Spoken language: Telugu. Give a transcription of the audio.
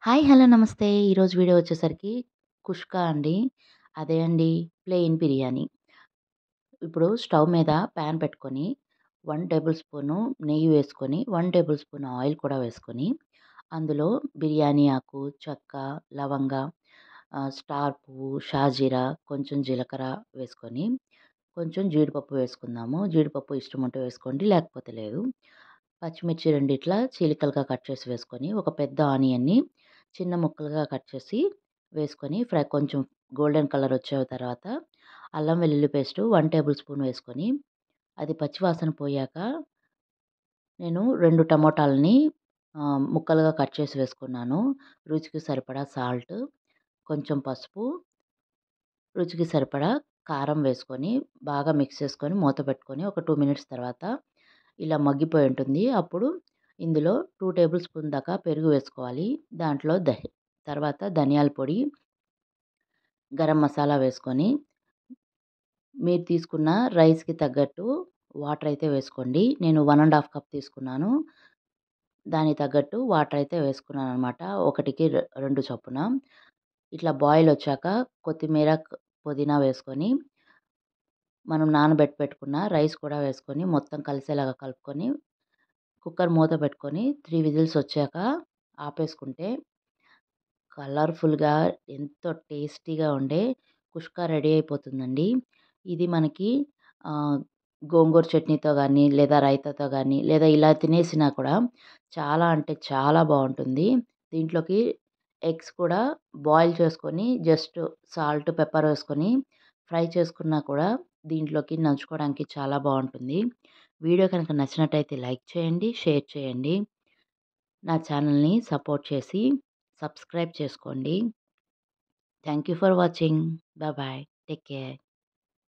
హాయ్! హలో! నమస్తే. ఈరోజు వీడియో వచ్చేసరికి కుష్కా అండి. అదే అండి ప్లెయిన్ బిర్యానీ. ఇప్పుడు స్టవ్ మీద పాన్ పెట్టుకొని 1 టేబుల్ స్పూను నెయ్యి వేసుకొని, 1 టేబుల్ స్పూన్ ఆయిల్ కూడా వేసుకొని, అందులో బిర్యానీ ఆకు, చెక్క, లవంగ, స్టార్ పువ్వు, షాజీరా, కొంచెం జీలకర్ర వేసుకొని, కొంచెం జీడిపప్పు వేసుకుందాము. జీడిపప్పు ఇష్టం ఉంటే వేసుకోండి, లేకపోతే లేదు. పచ్చిమిర్చి రెండిట్లా చీలికలుగా కట్ చేసి వేసుకొని, ఒక పెద్ద ఆనియన్‌ని చిన్న ముక్కలుగా కట్ చేసి వేసుకొని, కొంచెం గోల్డెన్ కలర్ వచ్చే తర్వాత అల్లం వెల్లుల్లి పేస్టు 1 టేబుల్ స్పూన్ వేసుకొని, అది పచ్చివాసన పోయాక నేను 2 టమోటాలని ముక్కలుగా కట్ చేసి వేసుకున్నాను. రుచికి సరిపడా సాల్ట్, కొంచెం పసుపు, రుచికి సరిపడా కారం వేసుకొని బాగా మిక్స్ చేసుకొని మూత పెట్టుకొని ఒక 2 మినిట్స్ తర్వాత ఇలా మగ్గిపోయి ఉంటుంది. అప్పుడు ఇందులో 2 టేబుల్ స్పూన్ దాకా పెరుగు వేసుకోవాలి. దాంట్లో తర్వాత ధనియాల పొడి, గరం మసాలా వేసుకొని మీరు తీసుకున్న రైస్‌కి తగ్గట్టు వాటర్ అయితే వేసుకోండి. నేను 1 ½ కప్ తీసుకున్నాను. దానికి తగ్గట్టు వాటర్ అయితే వేసుకున్నాననమాట. ఒకటికి 2 చొప్పున. ఇట్లా బాయిల్ వచ్చాక కొత్తిమీర, పుదీనా వేసుకొని మనం నానబెట్టి పెట్టుకున్న రైస్ కూడా వేసుకొని మొత్తం కలిసేలాగా కలుపుకొని కుక్కర్ మూత పెట్టుకొని 3 విజిల్స్ వచ్చాక ఆపేసుకుంటే కలర్‌ఫుల్‌గా ఎంతో టేస్టీగా ఉండే కుష్కా రెడీ అయిపోతుందండి. ఇది మనకి ఆహ్, గోంగూర చట్నీతో గానీ, లేదా రైతాతో గానీ, లేదా ఇలా తినేసినా కూడా చాలా అంటే చాలా బావుంటుంది. దీంట్లోకి ఎగ్స్ కూడా బాయిల్ చేసుకొని జస్ట్ సాల్ట్, పెప్పర్ వేసుకొని ఫ్రై చేసుకున్నా కూడా దీంట్లోకి నంచుకోవడానికి చాలా బావుంటుంది. వీడియో కనుక నచ్చినట్టయితే లైక్ చేయండి, షేర్ చేయండి. నా ఛానల్‌ని సపోర్ట్ చేసి సబ్స్క్రైబ్ చేసుకోండి. Thank you for watching. Bye bye. Take care.